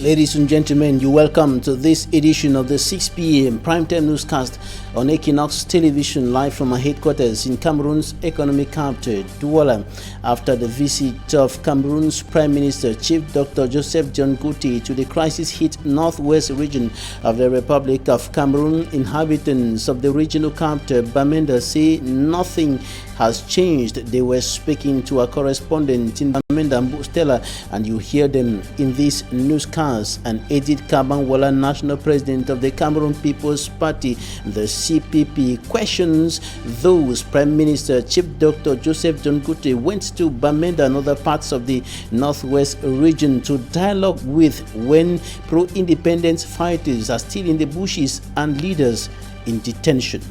Ladies and gentlemen, you're welcome to this edition of the 6 p.m. primetime newscast on Equinox Television, live from our headquarters in Cameroon's economic capital, Douala. After the visit of Cameroon's Prime Minister, Chief Dr. Joseph John Guti, to the crisis-hit northwest region of the Republic of Cameroon, inhabitants of the regional capital, Bamenda, say nothing has changed. They were speaking to a correspondent in Bamenda, Stella, and you hear them in this newscast. And Edith Kabangwala, national president of the Cameroon People's Party, the CPP, questions those Prime Minister Chief Dr. Joseph John Guti went to Bamenda and other parts of the northwest region to dialogue with when pro-independence fighters are still in the bushes and leaders in detention.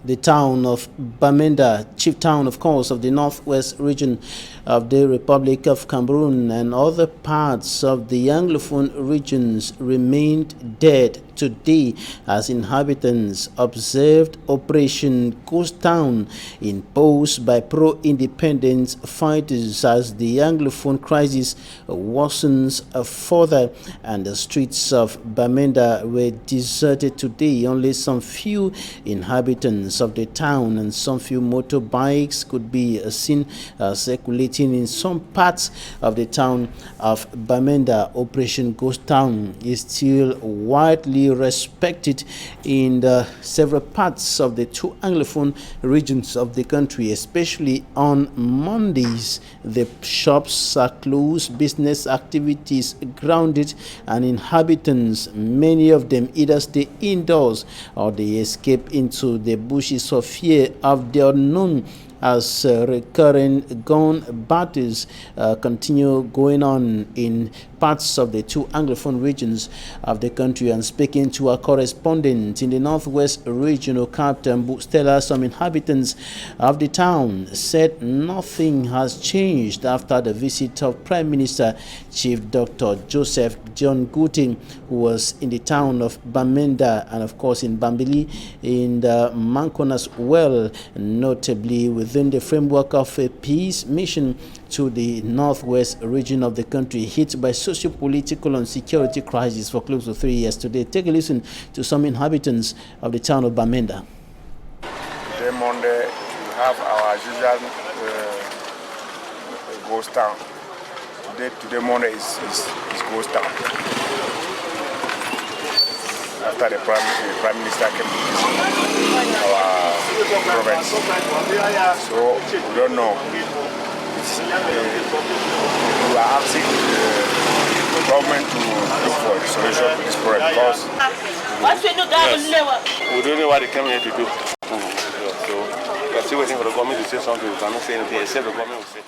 The town of Bamenda, chief town, of course, of the northwest region of the Republic of Cameroon and other parts of the Anglophone regions remained dead today as inhabitants observed Operation Ghost Town imposed by pro-independence fighters as the Anglophone crisis worsens further and the streets of Bamenda were deserted today. Only some few inhabitants of the town and some few motorbikes could be seen circulating in some parts of the town of Bamenda. Operation Ghost Town is still widely respected in the several parts of the two Anglophone regions of the country, especially on Mondays. The shops are closed, business activities grounded, and inhabitants, many of them either stay indoors or they escape into the bushes for fear of the unknown, as recurrent gun battles continue going on in parts of the two Anglophone regions of the country. And speaking to a correspondent in the northwest regional capital, Stella, some inhabitants of the town said nothing has changed after the visit of Prime Minister Chief Dr. Joseph John Guti, who was in the town of Bamenda and of course in Bambili, in the Mancon as well, notably within the framework of a peace mission to the northwest region of the country hit by socio-political and security crisis for close to 3 years today. Take a listen to some inhabitants of the town of Bamenda. Today Monday, we have our usual ghost town. Today Monday is ghost town. After the Prime Minister came to visit our province. So we don't know. We are asking the government to look for a solution to this problem because we don't know what they came here to do. So we are still waiting for the government to say something. We cannot say anything except the government will say.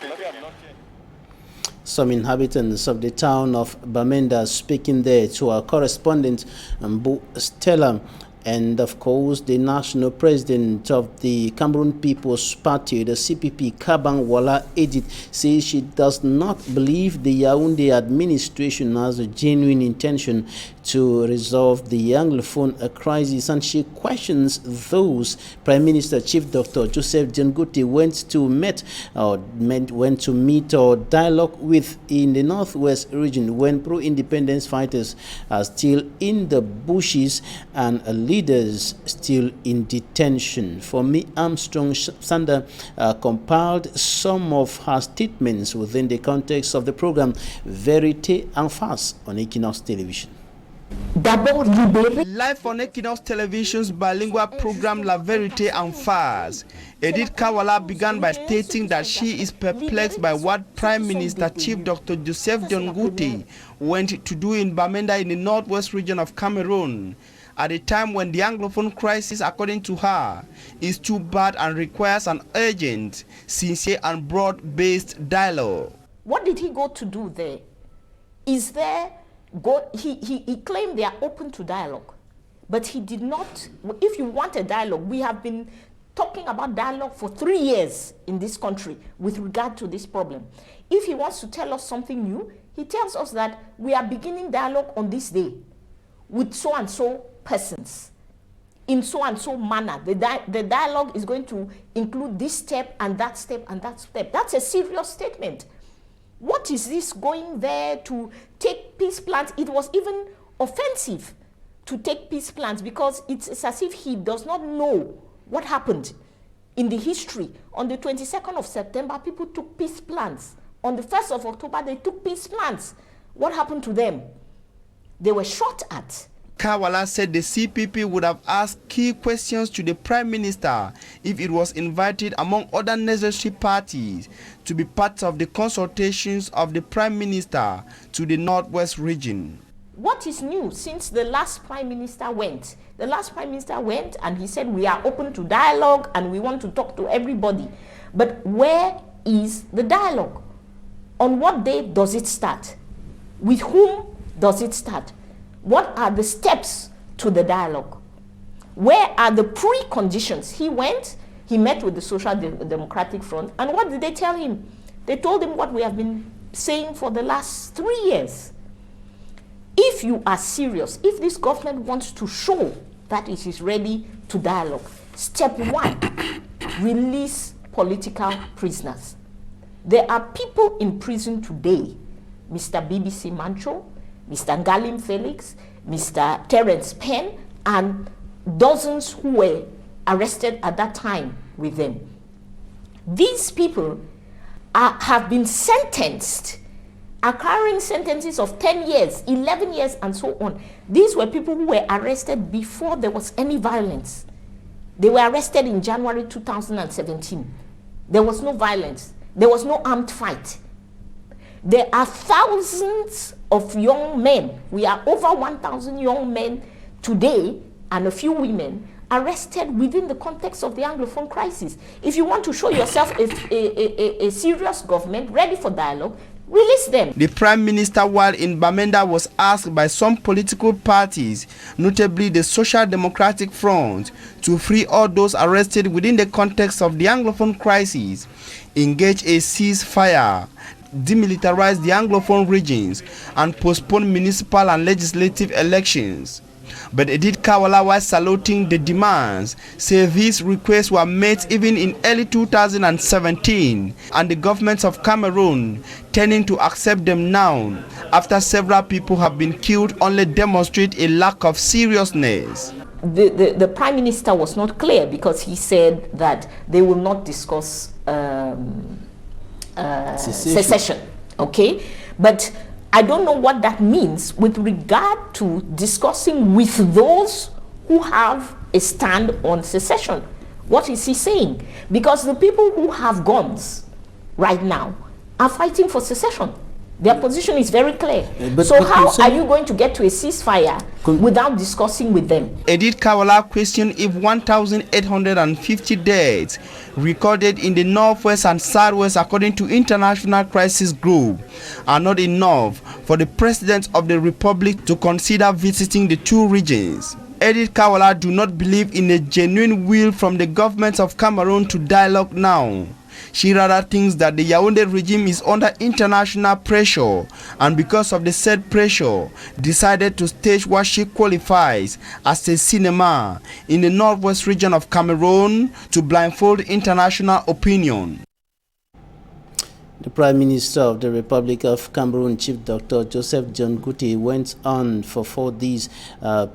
Some inhabitants of the town of Bamenda speaking there to our correspondent Mbu Stella. And of course, the national president of the Cameroon People's Party, the CPP, Kabangwala Edith, says she does not believe the Yaoundé administration has a genuine intention to resolve the Anglophone crisis, and she questions those Prime Minister Chief Dr. Joseph John Guti went to meet or dialogue with in the northwest region when pro-independence fighters are still in the bushes and leaders still in detention. For me, Armstrong Sander compiled some of her statements within the context of the program Vérité en Face on Equinox Television. Live on Equinox Television's bilingual program La Vérité en Face, Edith Kawala began by stating that she is perplexed by what Prime Minister Chief Dr. Joseph John Guti went to do in Bamenda in the northwest region of Cameroon, at a time when the Anglophone crisis, according to her, is too bad and requires an urgent, sincere and broad-based dialogue. What did he go to do there? Is there he claimed they are open to dialogue, but he did not. If you want a dialogue, we have been talking about dialogue for 3 years in this country with regard to this problem. If he wants to tell us something new, he tells us that we are beginning dialogue on this day. with so and so persons in so and so manner. The dialogue is going to include this step and that step and that step. That's a serious statement. What is this going there to take peace plans? It was even offensive to take peace plans because it's as if he does not know what happened in the history. On the 22nd of September, people took peace plans. On the 1st of October, they took peace plans. What happened to them? They were shot at. Kawala said the CPP would have asked key questions to the Prime Minister if it was invited among other necessary parties to be part of the consultations of the Prime Minister to the Northwest region. What is new since the last Prime Minister went? The last Prime Minister went and he said we are open to dialogue and we want to talk to everybody. But where is the dialogue? On what day does it start? With whom does it start? What are the steps to the dialogue? Where are the preconditions? He went, he met with the Social Democratic Front, and what did they tell him? They told him what we have been saying for the last 3 years. If you are serious, if this government wants to show that it is ready to dialogue, step 1, release political prisoners. There are people in prison today, Mr. BBC Mancho, Mr. Galim Felix, Mr. Terence Penn, and dozens who were arrested at that time with them. These people have been sentenced, occurring sentences of 10 years, 11 years, and so on. These were people who were arrested before there was any violence. They were arrested in January 2017. There was no violence. There was no armed fight. There are thousands of young men. We are over 1,000 young men today and a few women arrested within the context of the Anglophone crisis. If you want to show yourself a serious government ready for dialogue, release them. The Prime Minister, while in Bamenda, was asked by some political parties, notably the Social Democratic Front, to free all those arrested within the context of the Anglophone crisis, engage a ceasefire, demilitarize the Anglophone regions, and postpone municipal and legislative elections. But Edith Kawala, while saluting the demands, said these requests were met even in early 2017, and the governments of Cameroon tending to accept them now, after several people have been killed, only demonstrate a lack of seriousness. The Prime Minister was not clear because he said that they will not discuss secession. Okay, but I don't know what that means with regard to discussing with those who have a stand on secession. What is he saying? Because the people who have guns right now are fighting for secession. Their position is very clear. So how are you going to get to a ceasefire without discussing with them? Edith Kawala questioned if 1,850 deaths recorded in the Northwest and Southwest, according to International Crisis Group, are not enough for the President of the Republic to consider visiting the two regions. Edith Kawala do not believe in a genuine will from the government of Cameroon to dialogue now. She rather thinks that the Yaoundé regime is under international pressure, and because of the said pressure, decided to stage what she qualifies as a cinema in the northwest region of Cameroon to blindfold international opinion. The Prime Minister of the Republic of Cameroon, Chief Dr. Joseph John Guti, went on for 4 days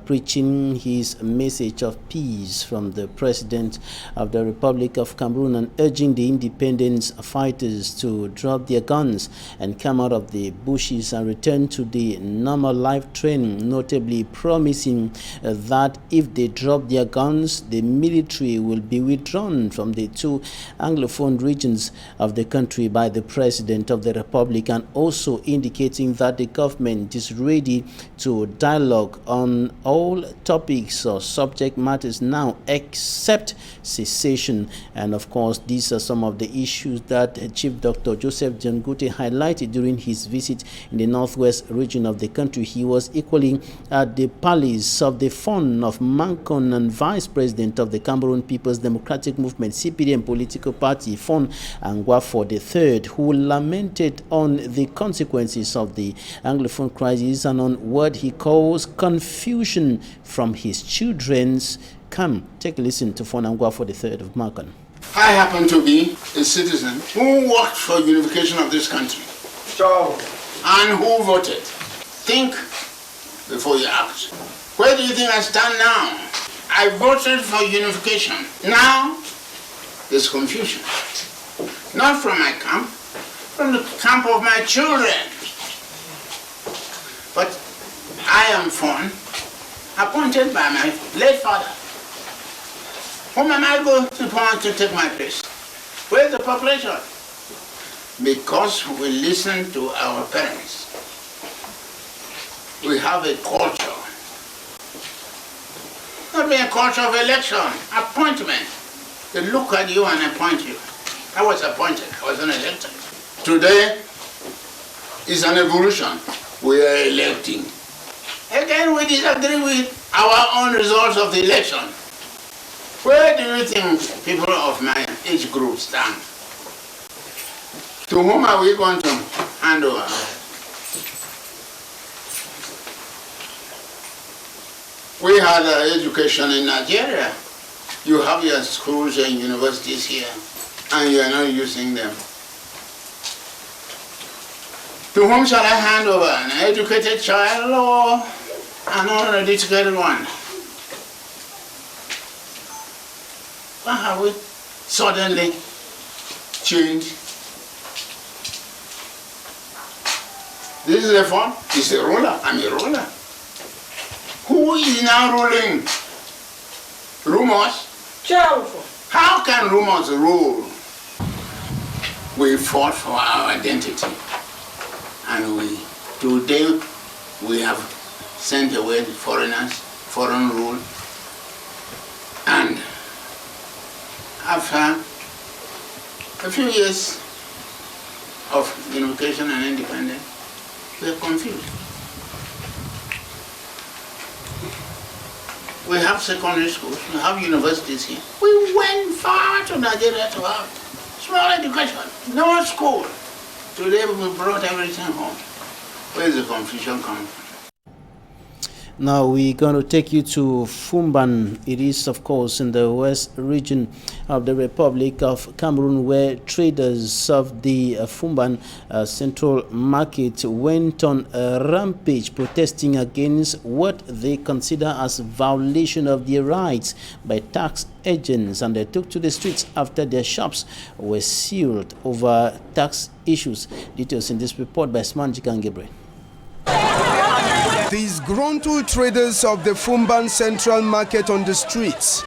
preaching his message of peace from the President of the Republic of Cameroon and urging the independence fighters to drop their guns and come out of the bushes and return to the normal life training, notably promising that if they drop their guns, the military will be withdrawn from the 2 Anglophone regions of the country by the President of the Republic, and also indicating that the government is ready to dialogue on all topics or subject matters now except cessation. And of course, these are some of the issues that Chief Dr. Joseph John Guti highlighted during his visit in the northwest region of the country. He was equally at the palace of the Fon of Mancon and Vice President of the Cameroon People's Democratic Movement, CPDM political party, Fon Angwa for the third, who who lamented on the consequences of the Anglophone crisis and on what he calls confusion from his children's camp. Take a listen to Fonangwa for the 3rd of Markan. I happen to be a citizen who worked for unification of this country. Sure. And who voted. Think before you act. Where do you think I stand now? I voted for unification. Now, there's confusion. Not from my camp, from the camp of my children. But I am appointed by my late father. Whom am I going to appoint to take my place? Where's the population? Because we listen to our parents. We have a culture. Not be a culture of election, appointment. They look at you and appoint you. I was appointed, I was not elected. Today is an evolution. We are electing. Again, we disagree with our own results of the election. Where do you think people of my age group stand? To whom are we going to hand over? We had education in Nigeria. You have your schools and universities here, and you are not using them. To whom shall I hand over? An educated child or an uneducated one? Why have we suddenly changed? This is a phone. It's a ruler. I'm a ruler. Who is now ruling? Rumors? How can rumors rule? We fought for our identity. And today we have sent away the foreigners, foreign rule. And after a few years of unification and independence, we are confused. We have secondary schools, we have universities here. We went far to Nigeria to have small education, no school. Today we brought everything home. Where is the confusion coming from? Now we're going to take you to Fumban. It is, of course, in the west region of the Republic of Cameroon, where traders of the Fumban Central Market went on a rampage protesting against what they consider as violation of their rights by tax agents, and they took to the streets after their shops were sealed over tax issues. Details in this report by Smanjika and Gilbert. These Grontu traders of the Fumban Central Market on the streets.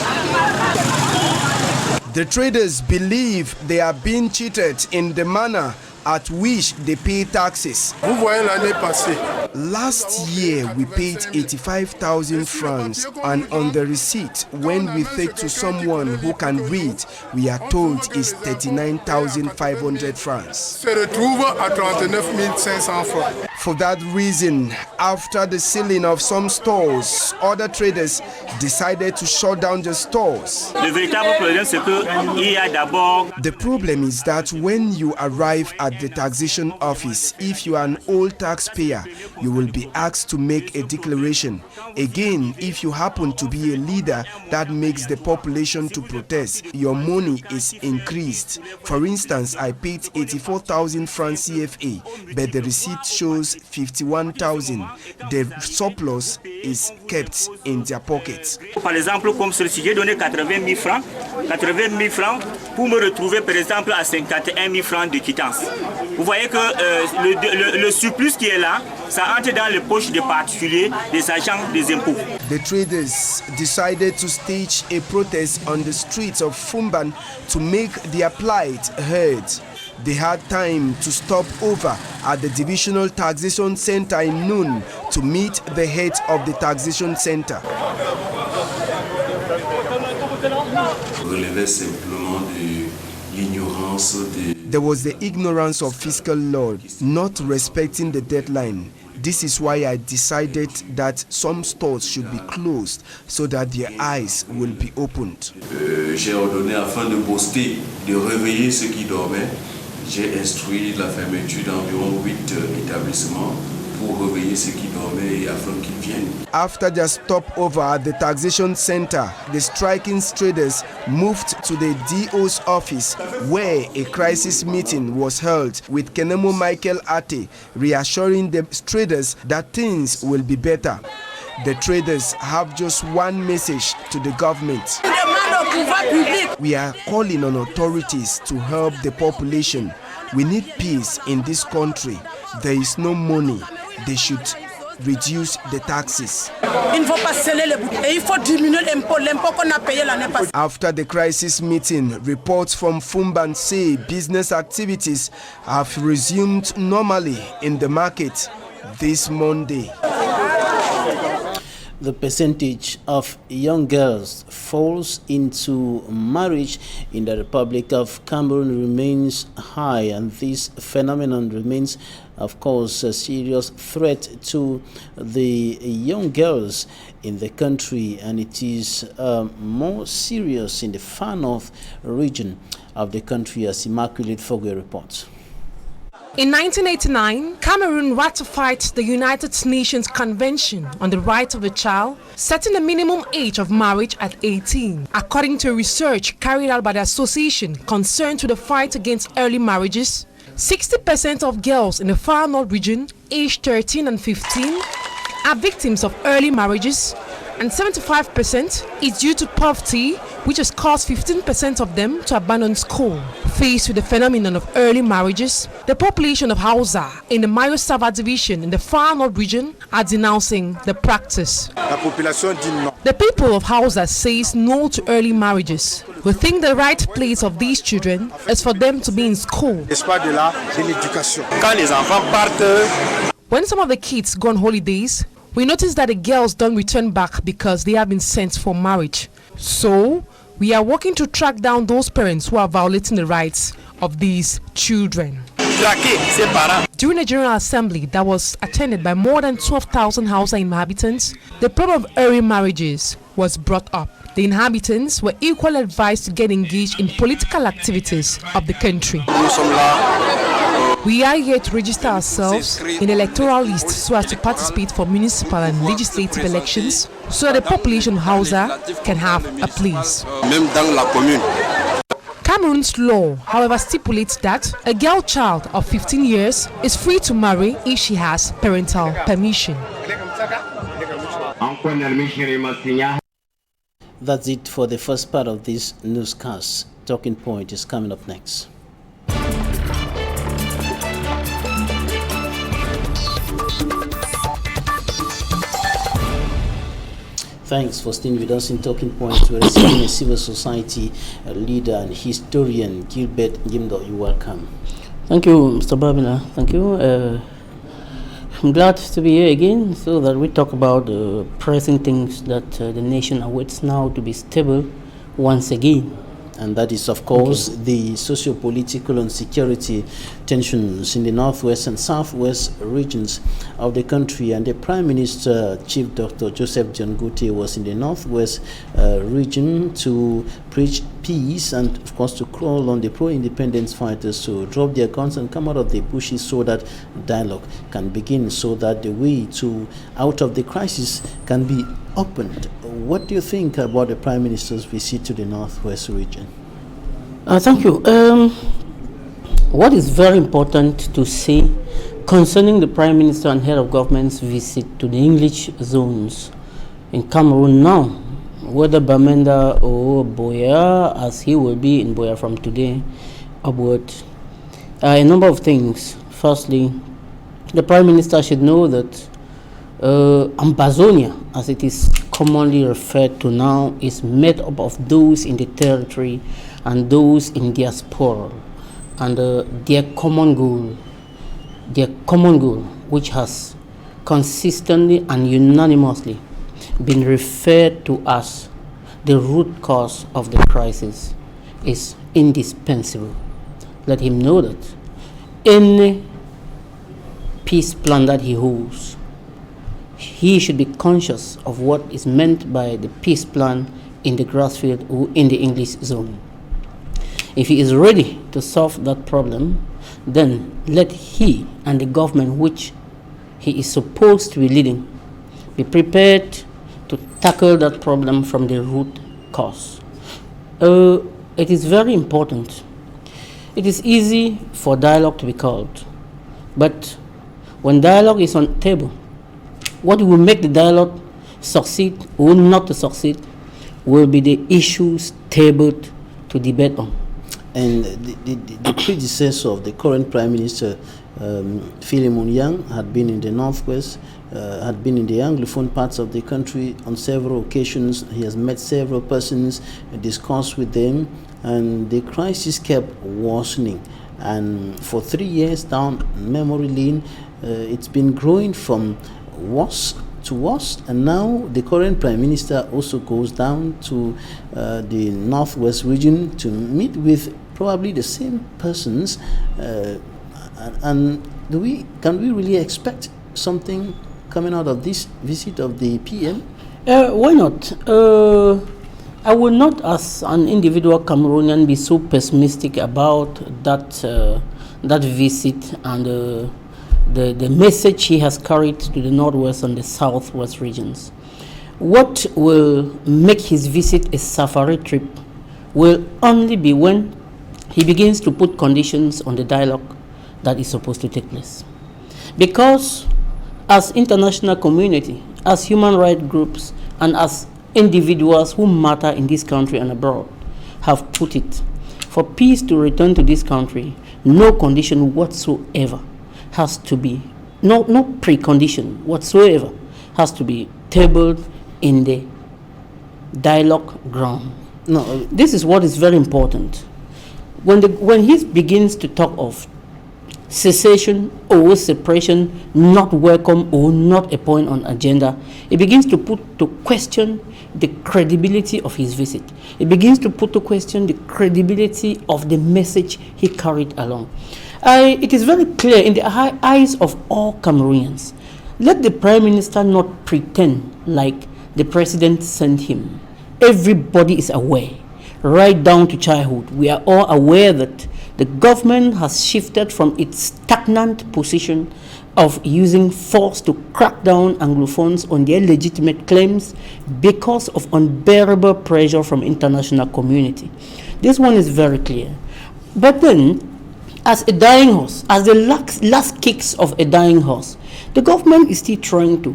The traders believe they are being cheated in the manner at which they pay taxes. Last year we paid 85,000 francs, and on the receipt, when we take to someone who can read, we are told is 39,500 francs. For that reason, after the sealing of some stores, other traders decided to shut down the stores. The problem is that when you arrive at the taxation office, if you are an old taxpayer, you will be asked to make a declaration. Again, if you happen to be a leader that makes the population to protest, your money is increased. For instance, I paid 84,000 francs CFA, but the receipt shows 51,000. The surplus is kept in their pockets. Par exemple, comme celui-ci, j'ai donné 80 000 francs pour me retrouver par exemple à 51 000 francs de quittance. Vous voyez que le surplus qui est là, ça entre dans les poches des particuliers, des agents des impôts. The traders decided to stage a protest on the streets of Fumban to make their plight heard. They had time to stop over at the Divisional Taxation Center in noon to meet the head of the taxation center. There was the ignorance of fiscal law, not respecting the deadline. This is why I decided that some stores should be closed so that their eyes will be opened. J'ai ordonné afin de poster, de réveiller ceux qui dormaient. j'ai instruit la fermeture d'environ 8 établissements pour réveiller ceux qui dormaient et afin qu'ils viennent. After their stopover at the taxation center, the striking traders moved to the DO's office, where a crisis meeting was held with Kenemo Michael Ate, reassuring the traders that things will be better. The traders have just one message to the government. We are calling on authorities to help the population. We need peace in this country. There is no money. They should reduce the taxes. After the crisis meeting, reports from Fumban say business activities have resumed normally in the market this Monday. The percentage of young girls falls into marriage in the Republic of Cameroon remains high, and this phenomenon remains, of course, a serious threat to the young girls in the country, and it is more serious in the far north region of the country, as Immaculate Fogwe reports. In 1989, Cameroon ratified the United Nations Convention on the Rights of the Child, setting the minimum age of marriage at 18. According to research carried out by the association concerned with the fight against early marriages, 60% of girls in the far north region, aged 13 and 15, are victims of early marriages, and 75% is due to poverty, which has caused 15% of them to abandon school. Faced with the phenomenon of early marriages, the population of Hausa in the Mayo Sava division in the far north region are denouncing the practice. The people of Hausa says no to early marriages. We think the right place of these children is for them to be in school. When some of the kids go on holidays, we notice that the girls don't return back because they have been sent for marriage. So, we are working to track down those parents who are violating the rights of these children. During a General Assembly that was attended by more than 12,000 Hausa inhabitants, the problem of early marriages was brought up. The inhabitants were equally advised to get engaged in political activities of the country. We are here to register ourselves in the electoral list so as to participate for municipal and legislative elections so that the population of Hausa can have a place. Cameroon's law, however, stipulates that a girl child of 15 years is free to marry if she has parental permission. That's it for the first part of this newscast. Talking Point is coming up next. Thanks for staying with us in Talking Point. We're receiving a civil society leader and historian, Gilbert NGIMNDOH. You're welcome. Thank you, Mr. Babina. Thank you. I'm glad to be here again so that we talk about the pressing things that the nation awaits now to be stable once again. And that is, of course, the socio-political and security tensions in the northwest and southwest regions of the country. And the Prime Minister, Chief Dr. Joseph John Ngute, was in the northwest region to preach peace and, of course, to call on the pro-independence fighters to drop their guns and come out of the bushes so that dialogue can begin, so that the way to out of the crisis can be opened. What do you think about the Prime Minister's visit to the northwest region? Thank you. What is very important to say concerning the Prime Minister and Head of Government's visit to the English zones in Cameroon now, whether Bamenda or Boya, as he will be in Boya from today upward, a number of things. Firstly, the Prime Minister should know that Ambazonia, as it is commonly referred to now, is made up of those in the territory and those in diaspora, and their common goal, which has consistently and unanimously been referred to as the root cause of the crisis, is indispensable. Let him know that any peace plan that he holds, he should be conscious of what is meant by the peace plan in the grassfield or in the English zone. If he is ready to solve that problem, then let he and the government which he is supposed to be leading be prepared to tackle that problem from the root cause. It is very important. It is easy for dialogue to be called, but when dialogue is on the table, what will make the dialogue succeed or not to succeed will be the issues tabled to debate on. And the predecessor of the current Prime Minister, Philemon Yang, had been in the Northwest, had been in the Anglophone parts of the country on several occasions. He has met several persons, discussed with them, and the crisis kept worsening. And for 3 years down memory lane, it's been growing from worse to worse, and now the current Prime Minister also goes down to the Northwest region to meet with probably the same persons, and can we really expect something coming out of this visit of the PM? Why not? I will not, as an individual Cameroonian, be so pessimistic about that visit and the message he has carried to the Northwest and the Southwest regions. What will make his visit a safari trip will only be when he begins to put conditions on the dialogue that is supposed to take place. Because as international community, as human rights groups, and as individuals who matter in this country and abroad have put it, for peace to return to this country, no condition whatsoever has to be, no precondition whatsoever has to be tabled in the dialogue ground. No, this is what is very important. When he begins to talk of cessation or separation, not welcome or not a point on agenda, it begins to put to question the credibility of his visit. It begins to put to question the credibility of the message he carried along. It is very clear in the eyes of all Cameroonians. Let the Prime Minister not pretend like the President sent him. Everybody is aware, right down to childhood. We are all aware that the government has shifted from its stagnant position of using force to crack down Anglophones on their legitimate claims because of unbearable pressure from international community. This one is very clear. But then, as a dying horse, as the last kicks of a dying horse, the government is still trying to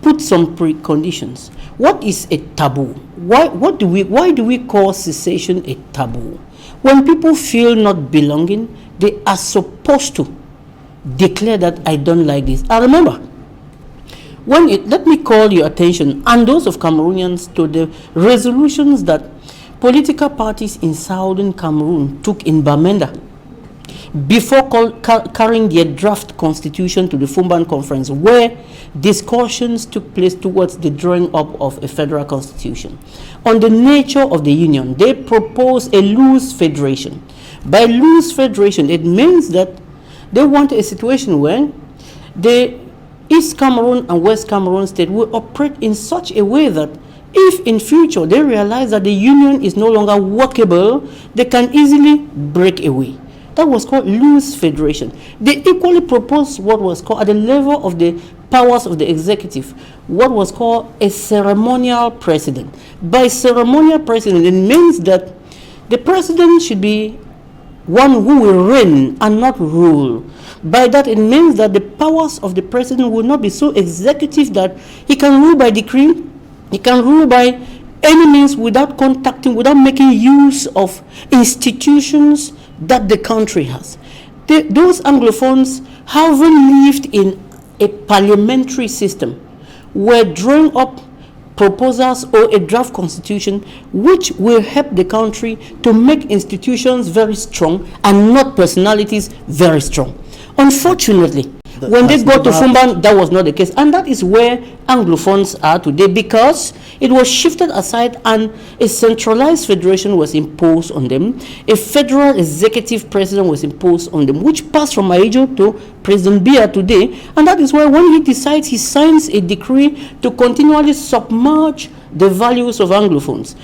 put some preconditions. What is a taboo? Why do we call cessation a taboo? When people feel not belonging, they are supposed to declare that I don't like this. I remember let me call your attention and those of Cameroonians to the resolutions that political parties in southern Cameroon took in Bamenda before carrying their draft constitution to the Fumban conference, where discussions took place towards the drawing up of a federal constitution. On the nature of the union, they proposed a loose federation. By loose federation, it means that they want a situation where the East Cameroon and West Cameroon state will operate in such a way that if in future they realize that the union is no longer workable, they can easily break away. That was called loose federation. They equally proposed what was called, at the level of the powers of the executive, what was called a ceremonial president. By ceremonial president, it means that the president should be one who will reign and not rule. By that, it means that the powers of the president will not be so executive that he can rule by decree, he can rule by any means without contacting, without making use of institutions that the country has. Those Anglophones haven't lived in a parliamentary system where drawing up proposals or a draft constitution which will help the country to make institutions very strong and not personalities very strong. Unfortunately, when they go to Fumban, that was not the case. And that is where Anglophones are today, because it was shifted aside and a centralized federation was imposed on them. A federal executive president was imposed on them, which passed from Aïdjo to President Biya today. And that is why when he decides, he signs a decree to continually submerge the values of Anglophones.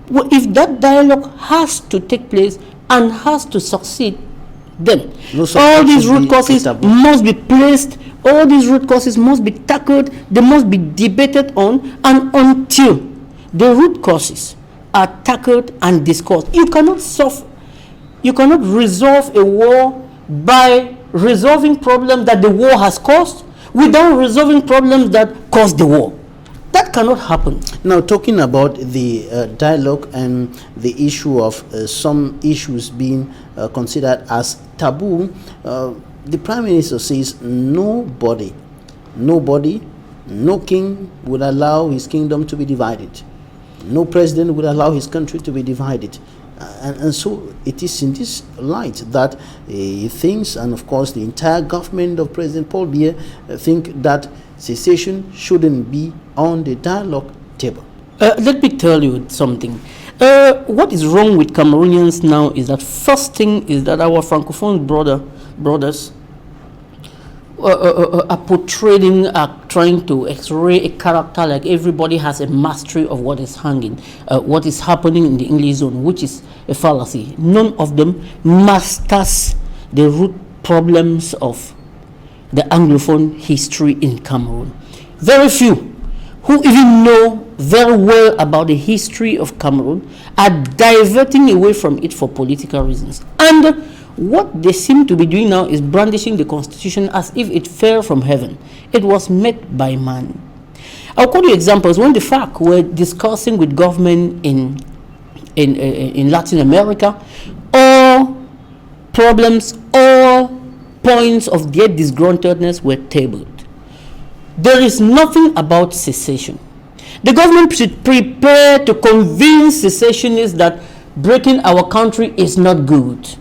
Well, if that dialogue has to take place and has to succeed, Then all these root causes must be placed, all these root causes must be tackled, they must be debated on, and until the root causes are tackled and discussed. You cannot resolve a war by resolving problems that the war has caused without resolving problems that caused the war. That cannot happen. Now, talking about the dialogue and the issue of some issues being considered as taboo, the Prime Minister says nobody, no king would allow his kingdom to be divided. No president would allow his country to be divided. And so it is in this light that he thinks, and of course the entire government of President Paul Biya think that secession shouldn't be on the dialogue table. Let me tell you something. What is wrong with Cameroonians now is that first thing is that our Francophone brothers are portraying, are trying to x-ray a character like everybody has a mastery of what is what is happening in the English zone, which is a fallacy. None of them masters the root problems of the Anglophone history in Cameroon. Very few who even know very well about the history of Cameroon are diverting away from it for political reasons. And what they seem to be doing now is brandishing the constitution as if it fell from heaven. It was made by man. I'll quote you examples. When the FARC were discussing with government in Latin America, all problems, all points of their disgruntledness were tabled. There is nothing about secession. The government should prepare to convince secessionists that breaking our country is not good.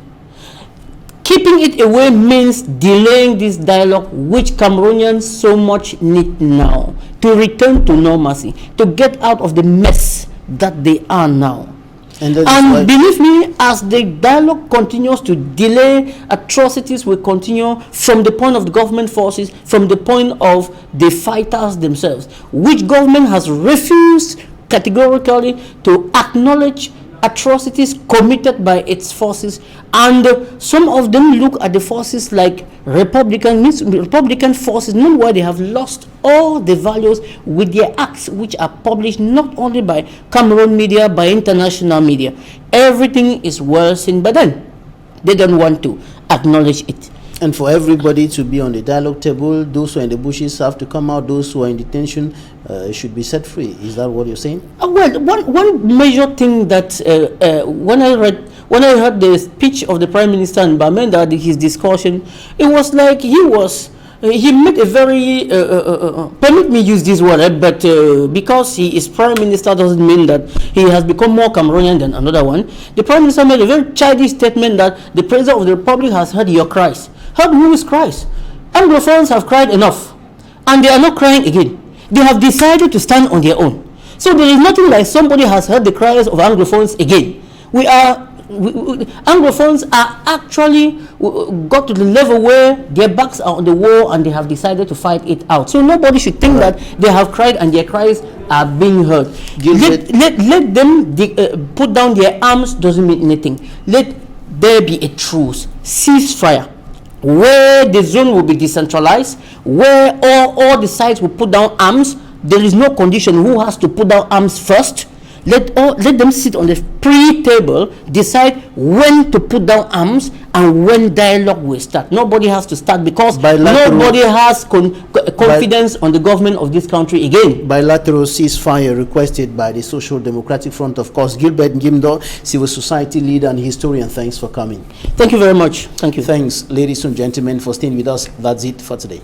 Keeping it away means delaying this dialogue, which Cameroonians so much need now to return to normalcy, to get out of the mess that they are now. And believe me, as the dialogue continues to delay, atrocities will continue from the point of the government forces, from the point of the fighters themselves, which government has refused categorically to acknowledge atrocities committed by its forces. And some of them look at the forces like Republican forces, not why they have lost all the values with their acts, which are published not only by Cameroon media, by international media. Everything is worsened, but then they don't want to acknowledge it. And for everybody to be on the dialogue table, those who are in the bushes have to come out, those who are in detention should be set free. Is that what you're saying? Well, one major thing that when I heard the speech of the Prime Minister in Bamenda, his discussion, it was like he made a very, permit me use this word, but because he is Prime Minister doesn't mean that he has become more Cameroonian than another one. The Prime Minister made a very childish statement that the President of the Republic has heard your cries. Heard whose cries? Anglophones have cried enough, and they are not crying again. They have decided to stand on their own. So there is nothing like somebody has heard the cries of Anglophones again. Anglophones are actually got to the level where their backs are on the wall and they have decided to fight it out. So nobody should think that they have cried and their cries are being heard. Let them put down their arms doesn't mean anything. Let there be a truce, ceasefire, where the zone will be decentralized, where all the sides will put down arms. There is no condition who has to put down arms first. Let them sit on the pre-table, decide when to put down arms and when dialogue will start. Nobody has to start because nobody has confidence on the government of this country again. Bilateral ceasefire requested by the Social Democratic Front, of course. Gilbert NGIMNDOH, civil society leader and historian, thanks for coming. Thank you very much. Thank you. Thanks, ladies and gentlemen, for staying with us. That's it for today.